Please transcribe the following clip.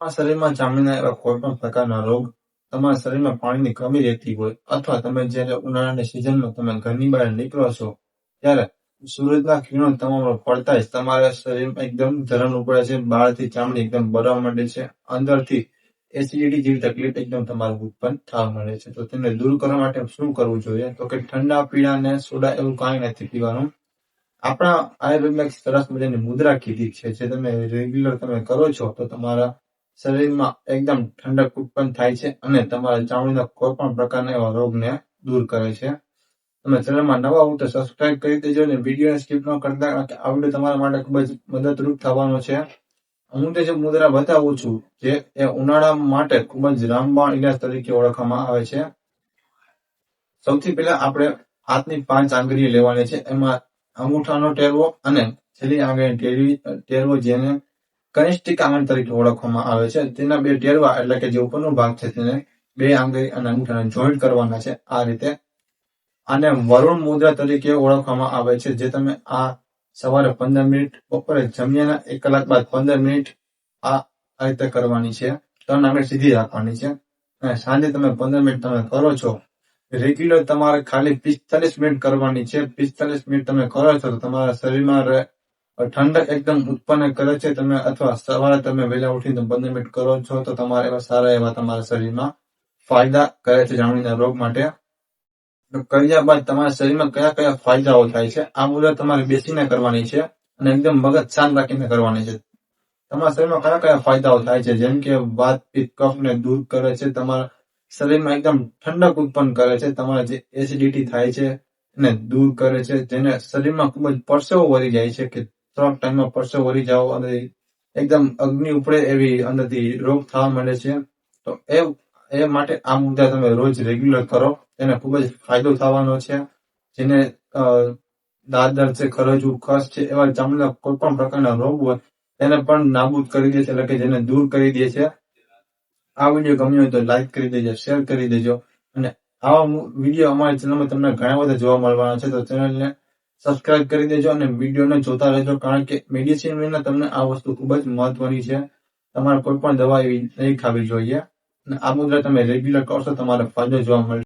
તમારા શરીરમાં ચામડીના એવા કોઈ પણ પ્રકારના રોગ, તમારા શરીરમાં પાણીની કમી રહેતી હોય, અથવા તમે જ્યારે ઉનાળાની સિઝનમાં તમે ઘરની બહાર નીકળો છો, ત્યારે સૂરજના કિરણો તમારા પર પડતા જ તમારા શરીરમાં એકદમ જલન ઉપડે છે, બહારથી ચામડી એકદમ બળવા માંડે છે, અંદરથી એસિડિટી જેવી તકલીફ એકદમ તમારે ઉત્પન્ન થવા માંડે છે. તો તેને દૂર કરવા માટે શું કરવું જોઈએ? તો કે ઠંડા પીણા અને સોડા એવું કાંઈ નથી પીવાનું. આપણા આયુર્વેદમાં એક સરસ મજાની મુદ્રા કીધી છે, જે તમે રેગ્યુલર તમે કરો છો તો તમારા શરીરમાં એકદમ ઠંડક ઉત્પન્ન થાય છે અને તમારા ચામડીના કોઈ પણ પ્રકારના એવા રોગને દૂર કરે છે. તમે ચેનલમાં નવા હો તો સબસ્ક્રાઇબ કરી દેજો અને વિડીયોને સ્કીપ ન કરતા, કારણ કે આ વિડીયો તમારા માટે ખૂબ જ મદદરૂપ થવાનો છે. હું તે જે મુદ્રા બતાવું છું, જે એ ઉનાળા માટે ખૂબ જ રામબાણ ઇલાજ તરીકે ઓળખવામાં આવે છે. સૌથી પહેલા આપણે હાથની 5 આંગળીઓ લેવાની છે. એમાં અંગૂઠાનો ટેરવો અને છેલ્લી આંગળીની ટેરવો, જેને કનિષ્ઠિક આંગળી તરીકે ઓળખવામાં આવે છે. તેના 2 ટેરવા એટલે કે જે ઉપરનો ભાગ છે તેને 2 આંગળી અને અંગૂઠાને જોઈન્ટ કરવાના છે. આ રીતે આને વરુણ મુદ્રા તરીકે ઓળખવામાં આવે છે, જે તમે આ સવારે 15 મિનિટ, બપોરે જમ્યાના 1 કલાક બાદ 15 મિનિટ આ રીતે કરવાની છે. 3 આંગળી સીધી રાખવાની છે અને સાંજે તમે 15 મિનિટ તમે કરો છો. રેગ્યુલર તમારે ખાલી 45 મિનિટ કરવાની છે. 45 મિનિટ તમે કરો છો તો તમારા શરીરમાં ઠંડક એકદમ ઉત્પન્ન કરે છે. તમે અથવા સવારે તમે વહેલા ઉઠીને 15 મિનિટ કરો છો તો તમારે એવા સારા એવા તમારા શરીરમાં ફાયદા કરે છે ચામડીના રોગ માટે. કર્યા બાદ તમારા શરીરમાં કયા કયા ફાયદાઓ થાય છે, આ મુદ્રા તમારે બેસીને કરવાની છે અને એકદમ મગજ શાંત રાખીને કરવાની છે. તમારા શરીરમાં કયા કયા ફાયદાઓ થાય છે, જેમ કે વાત, પિત્ત, કફને દૂર કરે છે, તમારા શરીરમાં એકદમ ઠંડક ઉત્પન્ન કરે છે, તમારા જે એસિડિટી થાય છે એને દૂર કરે છે, જેને શરીરમાં ખૂબ જ પરસેવો વળી જાય છે, કે થોડાક ટાઈમમાં પરસેવો વળી જાવ અને એકદમ અગ્નિ ઉપડે એવી અંદરથી રોગ થવા માંડે છે. તો એ માટે આ મુદ્રા તમે રોજ રેગ્યુલર કરો, તેને ખૂબ જ ફાયદો થવાનો છે. જેને દાંત દર્દ છે, ખરજવું, ખસ છે, એવા ચામડીના કોઈ પણ પ્રકારના રોગ હોય તેને પણ નાબૂદ કરી દે છે, એટલે કે જેને દૂર કરી દે છે. આ વિડીયો ગમ્યો હોય તો લાઈક કરી દેજો, શેર કરી દેજો અને આવા વિડીયો અમારી ચેનલમાં તમને ઘણા બધા જોવા મળવાના છે. તો ચેનલને સબસ્ક્રાઇબ કરી દેજો અને વિડીયોને જોતા રહેજો, કારણ કે મેડિસિન વિના તમને આ વસ્તુ ખૂબ જ મહત્વની છે. તમારે કોઈ પણ દવા એવી નહીં ખાવી જોઈએ અને આ મુદ્રા તમે રેગ્યુલર કરશો તમારે ફાયદો જોવા મળશે.